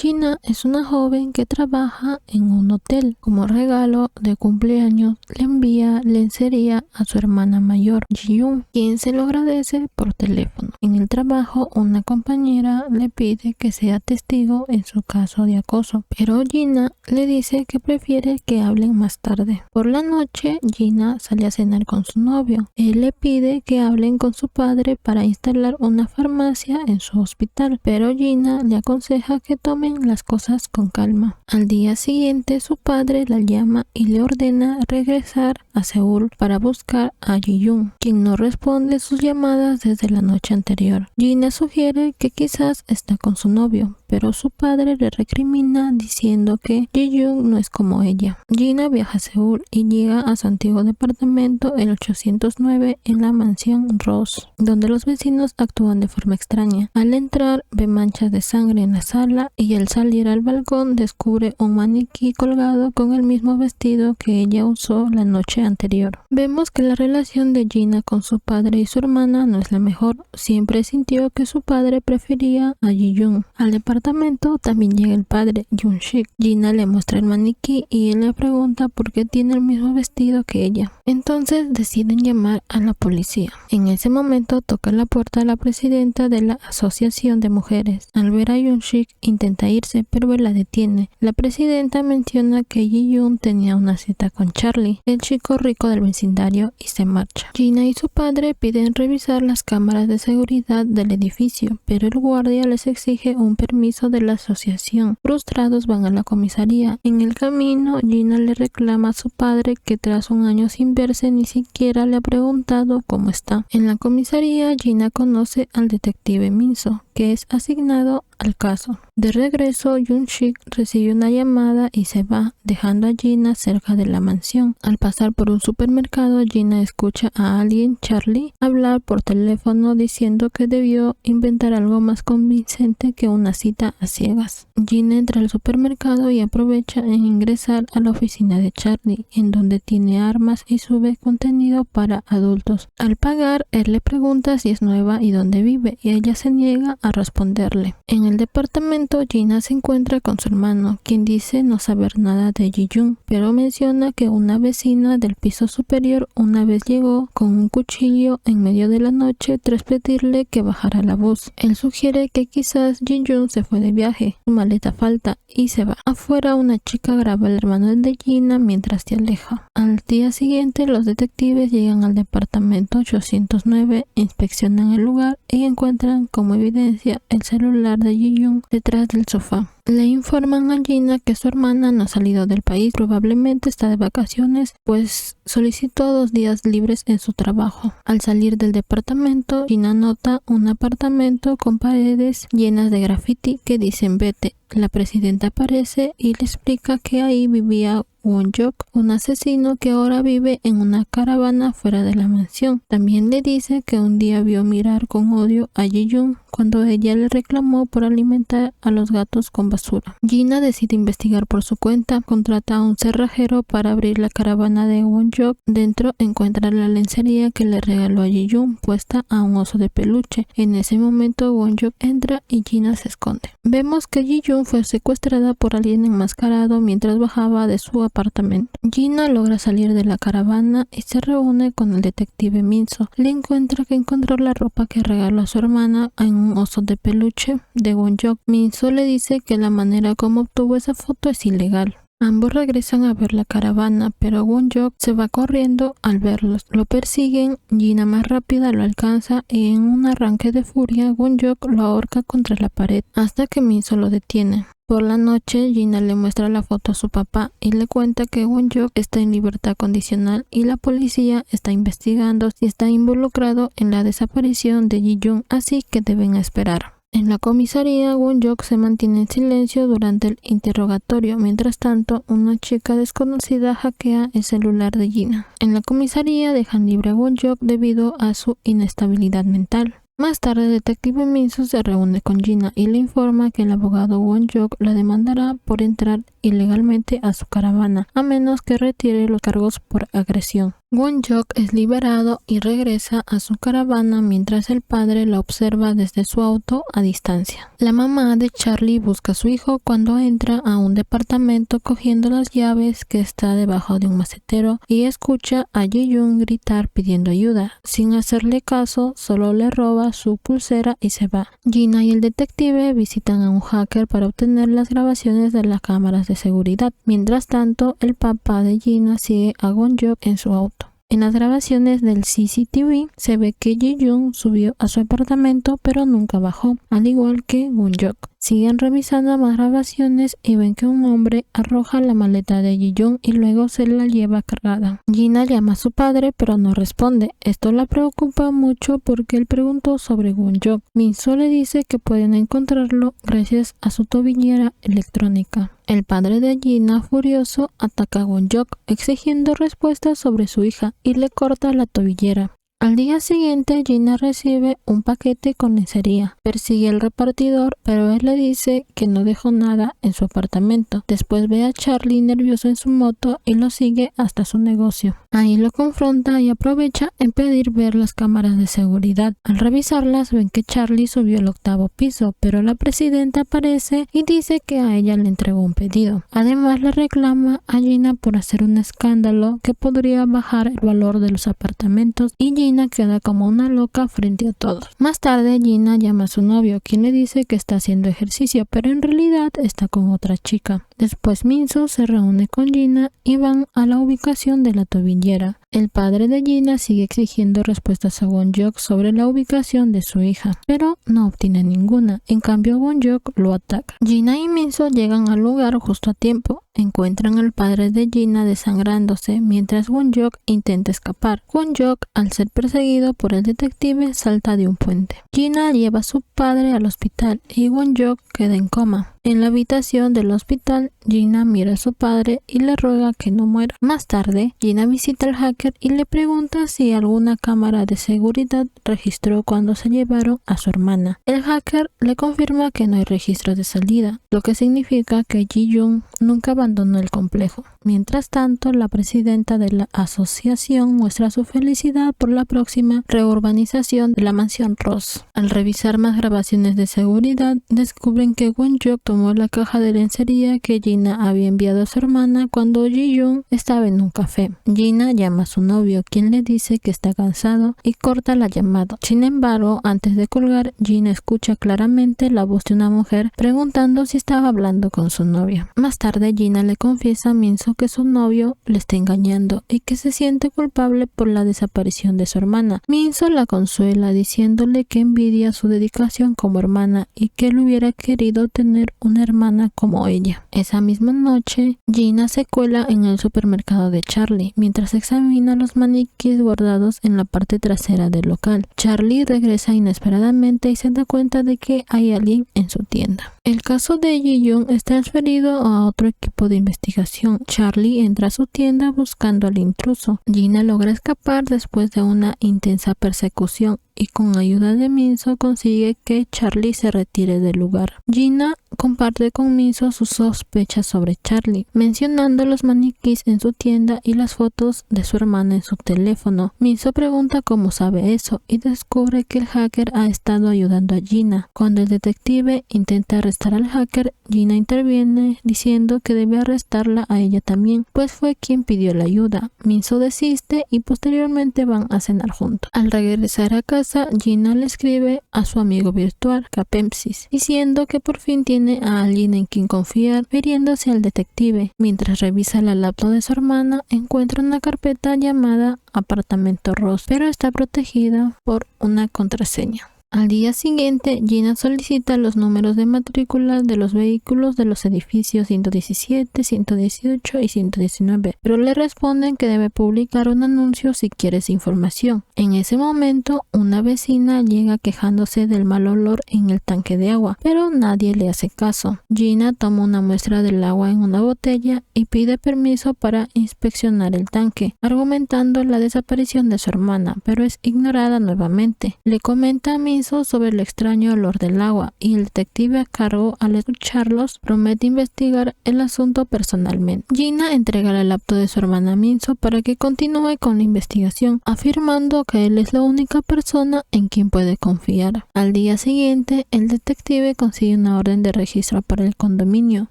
Gina es una joven que trabaja en un hotel. Como regalo de cumpleaños le envía lencería a su hermana mayor, Ji-yoon, quien se lo agradece por teléfono. En el trabajo, una compañera le pide que sea testigo en su caso de acoso, pero Gina le dice que prefiere que hablen más tarde. Por la noche, Gina sale a cenar con su novio. Él le pide que hablen con su padre para instalar una farmacia en su hospital, pero Gina le aconseja que tomen las cosas con calma. Al día siguiente, su padre la llama y le ordena regresar a Seúl para buscar a Ji-yoon, quien no responde sus llamadas desde la noche anterior. Gina sugiere que quizás está con su novio, pero su padre le recrimina diciendo que Ji-yoon no es como ella. Gina viaja a Seúl y llega a su antiguo departamento, el 809, en la mansión Ross, donde los vecinos actúan de forma extraña. Al entrar, ve manchas de sangre en la sala y al salir al balcón descubre un maniquí colgado con el mismo vestido que ella usó la noche anterior. Vemos que la relación de Gina con su padre y su hermana no es la mejor. Siempre sintió que su padre prefería a Ji-yoon. Al departamento también llega el padre, Jung-sik. Gina le muestra el maniquí y él le pregunta por qué tiene el mismo vestido que ella. Entonces deciden llamar a la policía. En ese momento toca la puerta a la presidenta de la Asociación de Mujeres. Al ver a Jung-sik intenta irse, pero él la detiene. La presidenta menciona que Ji-yoon tenía una cita con Charlie, el chico rico del vecindario, y se marcha. Gina y su padre piden revisar las cámaras de seguridad del edificio, pero el guardia les exige un permiso de la asociación. Frustrados van a la comisaría. En el camino, Gina le reclama a su padre que tras un año sin verse ni siquiera le ha preguntado cómo está. En la comisaría, Gina conoce al detective Min-soo, que es asignado al caso. De regreso, Jung-sik recibe una llamada y se va, dejando a Gina cerca de la mansión. Al pasar por un supermercado, Gina escucha a alguien, Charlie, hablar por teléfono diciendo que debió inventar algo más convincente que una cita a ciegas. Gina entra al supermercado y aprovecha en ingresar a la oficina de Charlie, en donde tiene armas y sube contenido para adultos. Al pagar, él le pregunta si es nueva y dónde vive, y ella se niega a responderle. En el departamento, Gina se encuentra con su hermano, quien dice no saber nada de Ji-yoon, pero menciona que una vecina del piso superior una vez llegó con un cuchillo en medio de la noche tras pedirle que bajara la voz. Él sugiere que quizás Ji-yoon se fue de viaje, su maleta falta y se va. Afuera, una chica graba al hermano de Gina mientras se aleja. Al día siguiente, los detectives llegan al departamento 809, inspeccionan el lugar y encuentran como evidencia el celular de Ji-yoon detrás del sofá. Le informan a Gina que su hermana no ha salido del país, probablemente está de vacaciones, pues solicitó 2 días libres en su trabajo. Al salir del departamento, Gina nota un apartamento con paredes llenas de graffiti que dicen vete. La presidenta aparece y le explica que ahí vivía Won-jok, un asesino que ahora vive en una caravana fuera de la mansión. También le dice que un día vio mirar con odio a Ji-yoon cuando ella le reclamó por alimentar a los gatos con basura. Gina decide investigar por su cuenta, contrata a un cerrajero para abrir la caravana de Won-jok. Dentro encuentra la lencería que le regaló a Ji-yoon puesta a un oso de peluche. En ese momento Won-jok entra y Gina se esconde. Vemos que Ji-yoon fue secuestrada por alguien enmascarado mientras bajaba de su apartamento. Gina logra salir de la caravana y se reúne con el detective Min-soo. Le encuentra que encontró la ropa que regaló a su hermana en un oso de peluche de Won-jok. Min-soo le dice que la manera como obtuvo esa foto es ilegal. Ambos regresan a ver la caravana, pero Won-jok se va corriendo al verlos. Lo persiguen, Gina más rápida lo alcanza y en un arranque de furia, Won-jok lo ahorca contra la pared hasta que Min-soo lo detiene. Por la noche, Gina le muestra la foto a su papá y le cuenta que Won-jok está en libertad condicional y la policía está investigando si está involucrado en la desaparición de Ji-yoon, así que deben esperar. En la comisaría, Won-jok se mantiene en silencio durante el interrogatorio. Mientras tanto, una chica desconocida hackea el celular de Gina. En la comisaría dejan libre a Won-jok debido a su inestabilidad mental. Más tarde, el detective Min-soo se reúne con Gina y le informa que el abogado Won-jok la demandará por entrar ilegalmente a su caravana, a menos que retire los cargos por agresión. Won-jok es liberado y regresa a su caravana mientras el padre la observa desde su auto a distancia. La mamá de Charlie busca a su hijo cuando entra a un departamento cogiendo las llaves que está debajo de un macetero y escucha a Ji-yoon gritar pidiendo ayuda. Sin hacerle caso, solo le roba su pulsera y se va. Gina y el detective visitan a un hacker para obtener las grabaciones de las cámaras de seguridad. Mientras tanto, el papá de Gina sigue a Won-jok en su auto. En las grabaciones del CCTV se ve que Ji-yoon subió a su apartamento pero nunca bajó, al igual que Won-jok. Siguen revisando más grabaciones y ven que un hombre arroja la maleta de Ji-yoon y luego se la lleva cargada. Gina llama a su padre pero no responde. Esto la preocupa mucho porque él preguntó sobre Won-jok. Min-soo le dice que pueden encontrarlo gracias a su tobillera electrónica. El padre de Gina, furioso, ataca a Won-jok exigiendo respuestas sobre su hija y le corta la tobillera. Al día siguiente, Gina recibe un paquete con lencería. Persigue al repartidor, pero él le dice que no dejó nada en su apartamento. Después ve a Charlie nervioso en su moto y lo sigue hasta su negocio. Ahí lo confronta y aprovecha en pedir ver las cámaras de seguridad. Al revisarlas, ven que Charlie subió al 8º piso, pero la presidenta aparece y dice que a ella le entregó un pedido. Además, le reclama a Gina por hacer un escándalo que podría bajar el valor de los apartamentos y Gina queda como una loca frente a todos. Más tarde, Gina llama a su novio, quien le dice que está haciendo ejercicio, pero en realidad está con otra chica. Después Min-soo se reúne con Gina y van a la ubicación de la tobillera. El padre de Gina sigue exigiendo respuestas a Won-jok sobre la ubicación de su hija, pero no obtiene ninguna. En cambio, Won-jok lo ataca. Gina y Min-soo llegan al lugar justo a tiempo. Encuentran al padre de Gina desangrándose mientras Won-jok intenta escapar. Won-jok, al ser perseguido por el detective, salta de un puente. Gina lleva a su padre al hospital y Won-jok queda en coma. En la habitación del hospital, Gina mira a su padre y le ruega que no muera. Más tarde, Gina visita al hacker y le pregunta si alguna cámara de seguridad registró cuando se llevaron a su hermana. El hacker le confirma que no hay registro de salida, lo que significa que Ji-yoon nunca abandonó el complejo. Mientras tanto, la presidenta de la asociación muestra su felicidad por la próxima reurbanización de la mansión Ross. Al revisar más grabaciones de seguridad, descubren que Won-jok tomó la caja de lencería que Gina había enviado a su hermana cuando Ji-yoon estaba en un café. Gina llama a su novio, quien le dice que está cansado y corta la llamada. Sin embargo, antes de colgar, Gina escucha claramente la voz de una mujer preguntando si estaba hablando con su novio. Más tarde, Gina le confiesa a Min-soo que su novio le está engañando y que se siente culpable por la desaparición de su hermana. Min-soo la consuela diciéndole que envidia su dedicación como hermana y que él hubiera querido tener una hermana como ella. Esa misma noche, Gina se cuela en el supermercado de Charlie mientras examina los maniquíes guardados en la parte trasera del local. Charlie regresa inesperadamente y se da cuenta de que hay alguien en su tienda. El caso de Ji-yoon es transferido a otro equipo de investigación. Charlie entra a su tienda buscando al intruso. Gina logra escapar después de una intensa persecución y con ayuda de Min-soo consigue que Charlie se retire del lugar. Gina comparte con Min-soo sus sospechas sobre Charlie, mencionando los maniquíes en su tienda y las fotos de su hermana en su teléfono. Min-soo pregunta cómo sabe eso y descubre que el hacker ha estado ayudando a Gina. Cuando el detective intenta arrestar al hacker, Gina interviene diciendo que debe arrestarla a ella también, pues fue quien pidió la ayuda. Min-soo desiste y posteriormente van a cenar juntos. Al regresar a casa, Gina le escribe a su amigo virtual, Kapemsis, diciendo que por fin tiene a alguien en quien confiar, refiriéndose al detective. Mientras revisa la laptop de su hermana, encuentra una carpeta llamada Apartamento Ross, pero está protegida por una contraseña. Al día siguiente, Gina solicita los números de matrícula de los vehículos de los edificios 117, 118 y 119, pero le responden que debe publicar un anuncio si quiere esa información. En ese momento, una vecina llega quejándose del mal olor en el tanque de agua, pero nadie le hace caso. Gina toma una muestra del agua en una botella y pide permiso para inspeccionar el tanque, argumentando la desaparición de su hermana, pero es ignorada nuevamente. Le comenta a Min Minso sobre el extraño olor del agua y el detective a cargo, al escucharlos, promete investigar el asunto personalmente. Gina entrega la laptop de su hermana Minso para que continúe con la investigación, afirmando que él es la única persona en quien puede confiar. Al día siguiente, el detective consigue una orden de registro para el condominio.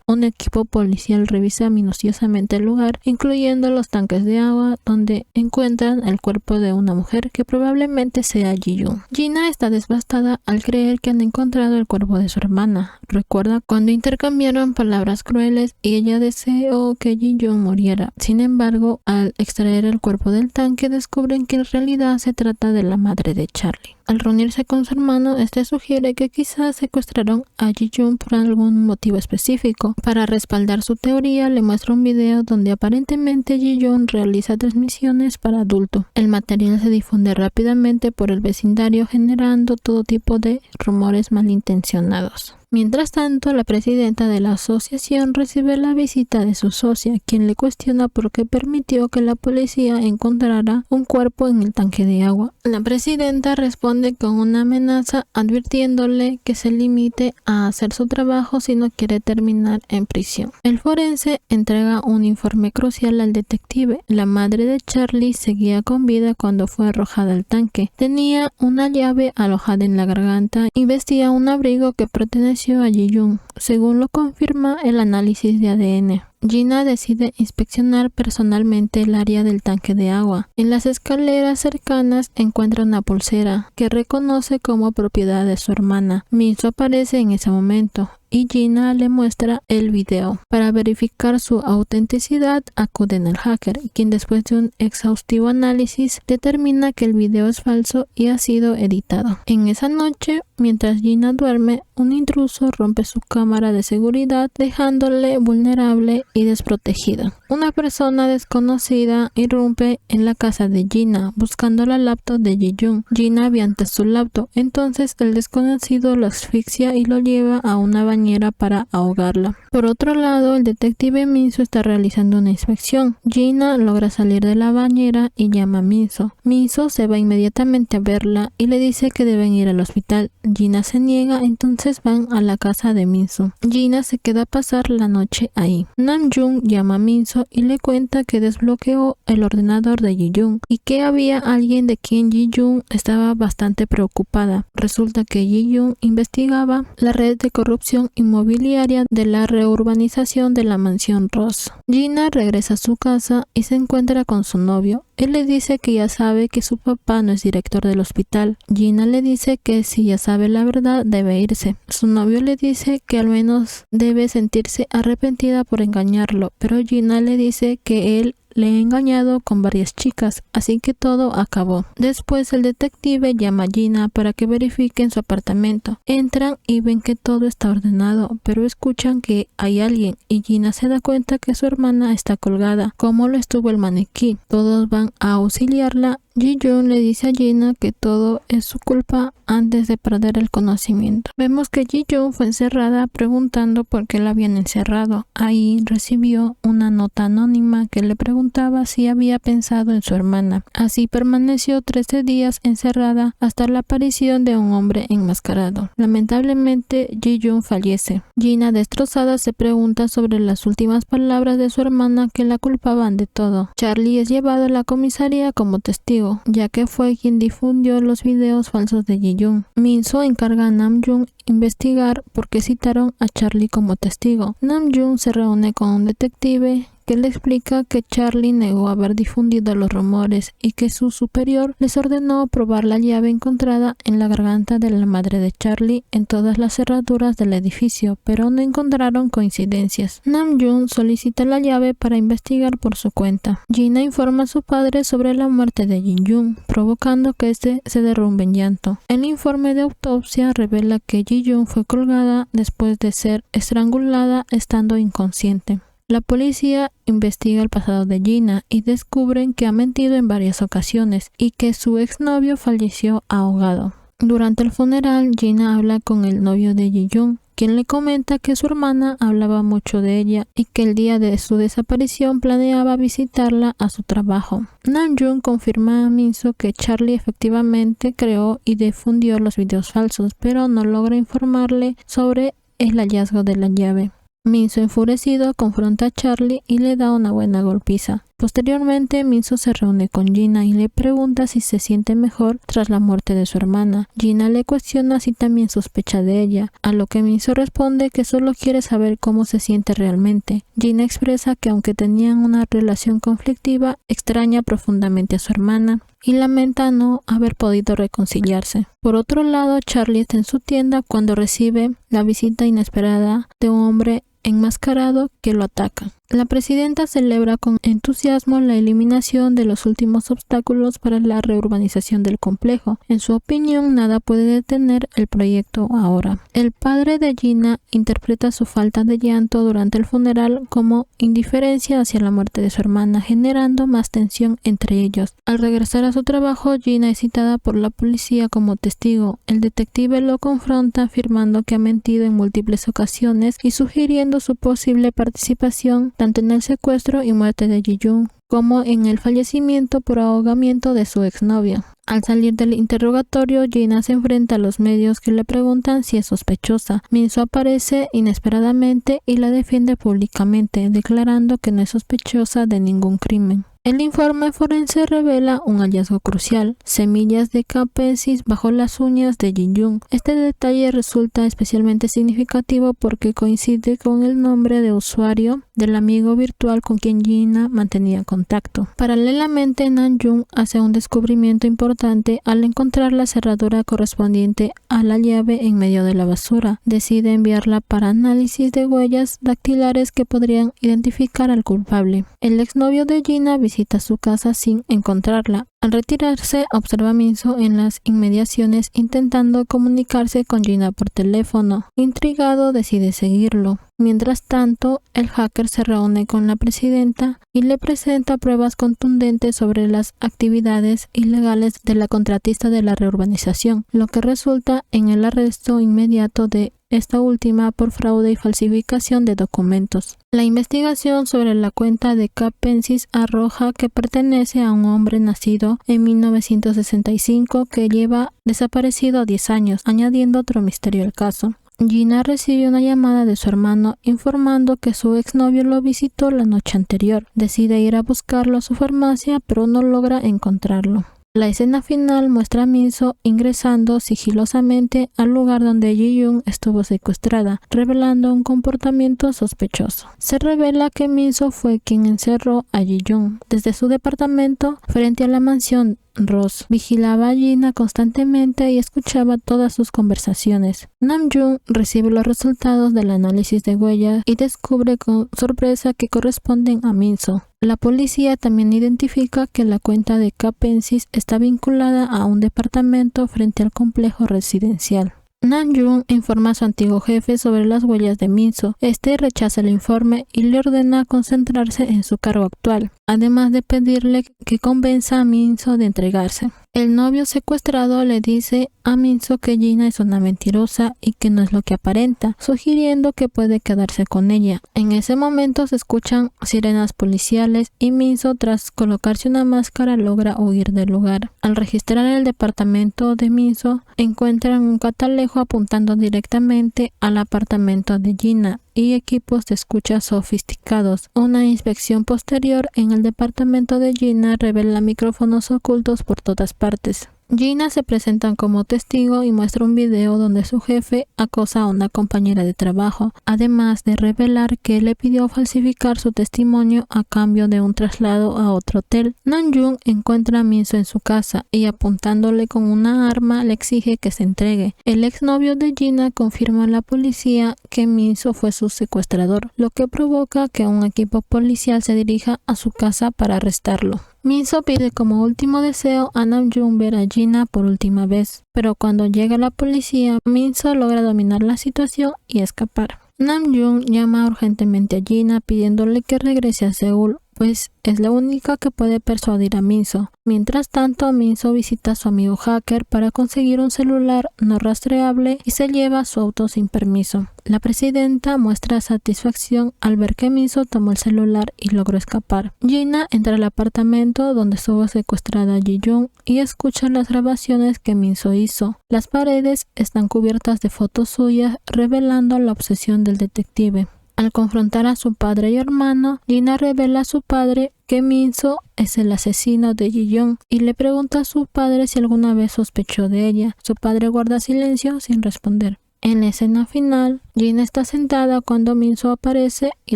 Un equipo policial revisa minuciosamente el lugar, incluyendo los tanques de agua, donde encuentran el cuerpo de una mujer que probablemente sea Ji-yoon. Gina está devastada al creer que han encontrado el cuerpo de su hermana. Recuerda cuando intercambiaron palabras crueles y ella deseó que Ji-yoon muriera. Sin embargo, al extraer el cuerpo del tanque, descubren que en realidad se trata de la madre de Charlie. Al reunirse con su hermano, este sugiere que quizás secuestraron a Ji-yoon por algún motivo específico. Para respaldar su teoría, le muestra un video donde aparentemente Ji-yoon realiza transmisiones para adultos. El material se difunde rápidamente por el vecindario, generando todo tipo de rumores malintencionados. Mientras tanto, la presidenta de la asociación recibe la visita de su socia, quien le cuestiona por qué permitió que la policía encontrara un cuerpo en el tanque de agua. La presidenta responde con una amenaza, advirtiéndole que se limite a hacer su trabajo si no quiere terminar en prisión. El forense entrega un informe crucial al detective. La madre de Charlie seguía con vida cuando fue arrojada al tanque. Tenía una llave alojada en la garganta y vestía un abrigo que pertenecía a Ji-yoon, según lo confirma el análisis de ADN. Gina decide inspeccionar personalmente el área del tanque de agua. En las escaleras cercanas encuentra una pulsera que reconoce como propiedad de su hermana. Minso aparece en ese momento y Gina le muestra el video. Para verificar su autenticidad acuden al hacker, quien después de un exhaustivo análisis determina que el video es falso y ha sido editado. En esa noche, mientras Gina duerme, un intruso rompe su cámara de seguridad, dejándole vulnerable y desprotegida. Una persona desconocida irrumpe en la casa de Gina buscando la laptop de Ji-yoon. Gina avienta su laptop, entonces el desconocido lo asfixia y lo lleva a una bañera para ahogarla. Por otro lado, el detective Minso está realizando una inspección. Gina logra salir de la bañera y llama a Minso. Minso se va inmediatamente a verla y le dice que deben ir al hospital. Gina se niega, entonces van a la casa de Minso. Gina se queda a pasar la noche ahí. Namjoon llama a Minso y le cuenta que desbloqueó el ordenador de Ji-yoon y que había alguien de quien Ji-yoon estaba bastante preocupada. Resulta que Ji-yoon investigaba la red de corrupción inmobiliaria de la reurbanización de la mansión Ross. Gina regresa a su casa y se encuentra con su novio. Él le dice que ya sabe que su papá no es director del hospital. Gina le dice que si ya sabe la verdad debe irse. Su novio le dice que al menos debe sentirse arrepentida por engañarlo, pero Gina le dice que él le ha engañado con varias chicas, así que todo acabó. Después el detective llama a Gina para que verifiquen su apartamento. Entran y ven que todo está ordenado, pero escuchan que hay alguien y Gina se da cuenta que su hermana está colgada, como lo estuvo el maniquí. Todos van a auxiliarla. Ji-yoon le dice a Gina que todo es su culpa antes de perder el conocimiento. Vemos que Ji-yoon fue encerrada preguntando por qué la habían encerrado. Ahí recibió una nota anónima que le preguntaba si había pensado en su hermana. Así permaneció 13 días encerrada hasta la aparición de un hombre enmascarado. Lamentablemente, Ji-yoon fallece. Gina, destrozada, se pregunta sobre las últimas palabras de su hermana que la culpaban de todo. Charlie es llevado a la comisaría como testigo, ya que fue quien difundió los videos falsos de Ji-yoon. Minso encarga a Namjoon investigar por qué citaron a Charlie como testigo. Namjoon se reúne con un detective que le explica que Charlie negó haber difundido los rumores y que su superior les ordenó probar la llave encontrada en la garganta de la madre de Charlie en todas las cerraduras del edificio, pero no encontraron coincidencias. Namjoon solicita la llave para investigar por su cuenta. Gina informa a su padre sobre la muerte de Ji-yoon, provocando que este se derrumbe en llanto. El informe de autopsia revela que Ji-yoon fue colgada después de ser estrangulada estando inconsciente. La policía investiga el pasado de Gina y descubren que ha mentido en varias ocasiones y que su exnovio falleció ahogado. Durante el funeral, Gina habla con el novio de Ji-yoon, quien le comenta que su hermana hablaba mucho de ella y que el día de su desaparición planeaba visitarla a su trabajo. Namjoon confirma a Minso que Charlie efectivamente creó y difundió los videos falsos, pero no logra informarle sobre el hallazgo de la llave. Minso, enfurecido, confronta a Charlie y le da una buena golpiza. Posteriormente, Minso se reúne con Gina y le pregunta si se siente mejor tras la muerte de su hermana. Gina le cuestiona si también sospecha de ella, a lo que Minso responde que solo quiere saber cómo se siente realmente. Gina expresa que aunque tenían una relación conflictiva, extraña profundamente a su hermana y lamenta no haber podido reconciliarse. Por otro lado, Charlie está en su tienda cuando recibe la visita inesperada de un hombre enmascarado que lo ataca. La presidenta celebra con entusiasmo la eliminación de los últimos obstáculos para la reurbanización del complejo. En su opinión, nada puede detener el proyecto ahora. El padre de Gina interpreta su falta de llanto durante el funeral como indiferencia hacia la muerte de su hermana, generando más tensión entre ellos. Al regresar a su trabajo, Gina es citada por la policía como testigo. El detective lo confronta afirmando que ha mentido en múltiples ocasiones y sugiriendo su posible participación tanto en el secuestro y muerte de Ji-yoon como en el fallecimiento por ahogamiento de su exnovio. Al salir del interrogatorio, Gina se enfrenta a los medios que le preguntan si es sospechosa. Minso aparece inesperadamente y la defiende públicamente, declarando que no es sospechosa de ningún crimen. El informe forense revela un hallazgo crucial: semillas de capensis bajo las uñas de Ji-yoon. Este detalle resulta especialmente significativo porque coincide con el nombre de usuario del amigo virtual con quien Gina mantenía contacto. Paralelamente, Namjoon hace un descubrimiento importante al encontrar la cerradura correspondiente a la llave en medio de la basura. Decide enviarla para análisis de huellas dactilares que podrían identificar al culpable. El exnovio de Gina visita su casa sin encontrarla. Al retirarse, observa a Minso en las inmediaciones intentando comunicarse con Gina por teléfono. Intrigado, decide seguirlo. Mientras tanto, el hacker se reúne con la presidenta y le presenta pruebas contundentes sobre las actividades ilegales de la contratista de la reurbanización, lo que resulta en el arresto inmediato de esta última por fraude y falsificación de documentos. La investigación sobre la cuenta de Capensis arroja que pertenece a un hombre nacido en 1965 que lleva desaparecido 10 años, añadiendo otro misterio al caso. Gina recibe una llamada de su hermano informando que su exnovio lo visitó la noche anterior. Decide ir a buscarlo a su farmacia, pero no logra encontrarlo. La escena final muestra a Minso ingresando sigilosamente al lugar donde Ji-yoon estuvo secuestrada, revelando un comportamiento sospechoso. Se revela que Minso fue quien encerró a Ji-yoon. Desde su departamento, frente a la mansión, Ross vigilaba a Gina constantemente y escuchaba todas sus conversaciones. Namjoon recibe los resultados del análisis de huellas y descubre con sorpresa que corresponden a Minso. La policía también identifica que la cuenta de Capensis está vinculada a un departamento frente al complejo residencial. Namjoon informa a su antiguo jefe sobre las huellas de Minso. Este rechaza el informe y le ordena concentrarse en su cargo actual, además de pedirle que convenza a Minso de entregarse. El novio secuestrado le dice a Minso que Gina es una mentirosa y que no es lo que aparenta, sugiriendo que puede quedarse con ella. En ese momento se escuchan sirenas policiales y Minso, tras colocarse una máscara, logra huir del lugar. Al registrar el departamento de Minso, encuentran un catalejo apuntando directamente al apartamento de Gina y equipos de escucha sofisticados. Una inspección posterior en el departamento de Gina revela micrófonos ocultos por todas partes. Gina se presenta como testigo y muestra un video donde su jefe acosa a una compañera de trabajo, además de revelar que le pidió falsificar su testimonio a cambio de un traslado a otro hotel. Namjoon encuentra a Minso en su casa y, apuntándole con una arma, le exige que se entregue. El exnovio de Gina confirma a la policía que Minso fue su secuestrador, lo que provoca que un equipo policial se dirija a su casa para arrestarlo. Minso pide como último deseo a Namjoon ver a Gina por última vez, pero cuando llega la policía, Minso logra dominar la situación y escapar. Namjoon llama urgentemente a Gina pidiéndole que regrese a Seúl, pues es la única que puede persuadir a Minso. Mientras tanto, Minso visita a su amigo hacker para conseguir un celular no rastreable y se lleva su auto sin permiso. La presidenta muestra satisfacción al ver que Minso tomó el celular y logró escapar. Gina entra al apartamento donde estuvo secuestrada Ji-yoon y escucha las grabaciones que Minso hizo. Las paredes están cubiertas de fotos suyas, revelando la obsesión del detective. Al confrontar a su padre y hermano, Gina revela a su padre que Minso es el asesino de Ji-yoon y le pregunta a su padre si alguna vez sospechó de ella. Su padre guarda silencio sin responder. En la escena final, Gina está sentada cuando Minso aparece y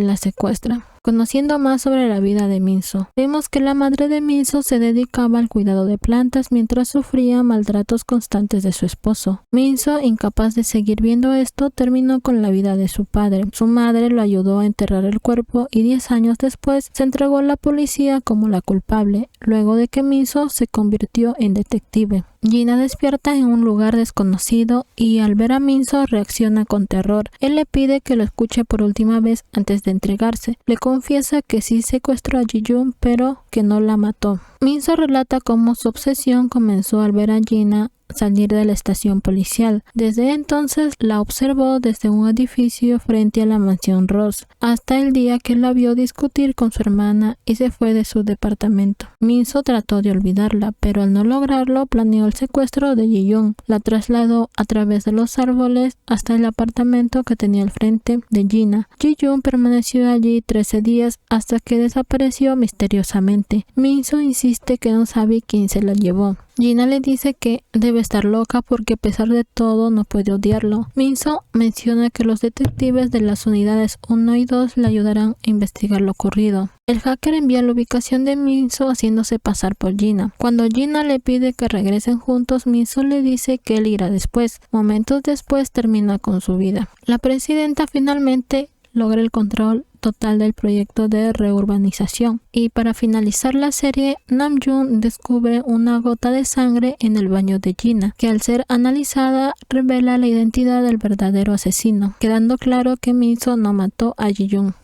la secuestra. Conociendo más sobre la vida de Minso, vemos que la madre de Minso se dedicaba al cuidado de plantas mientras sufría maltratos constantes de su esposo. Minso, incapaz de seguir viendo esto, terminó con la vida de su padre. Su madre lo ayudó a enterrar el cuerpo y 10 años después se entregó a la policía como la culpable, luego de que Minso se convirtió en detective. Gina despierta en un lugar desconocido y al ver a Minso reacciona con terror. Él le pide que lo escuche por última vez antes de entregarse. Le confiesa que sí secuestró a Ji-yoon, pero que no la mató. Minso relata cómo su obsesión comenzó al ver a Gina salir de la estación policial. Desde entonces la observó desde un edificio frente a la mansión Ross, hasta el día que la vio discutir con su hermana y se fue de su departamento. Minso trató de olvidarla, pero al no lograrlo planeó el secuestro de Ji-yoon. La trasladó a través de los árboles hasta el apartamento que tenía al frente de Gina. Ji-yoon permaneció allí 13 días hasta que desapareció misteriosamente. Minso insiste que no sabe quién se la llevó. Gina le dice que debe estar loca porque a pesar de todo no puede odiarlo. Minso menciona que los detectives de las unidades 1 y 2 le ayudarán a investigar lo ocurrido. El hacker envía la ubicación de Minso haciéndose pasar por Gina. Cuando Gina le pide que regresen juntos, Minso le dice que él irá después. Momentos después termina con su vida. La presidenta finalmente logra el control total del proyecto de reurbanización. Y para finalizar la serie, Namjoon descubre una gota de sangre en el baño de Gina, que al ser analizada revela la identidad del verdadero asesino, quedando claro que Minso no mató a Ji-yoon.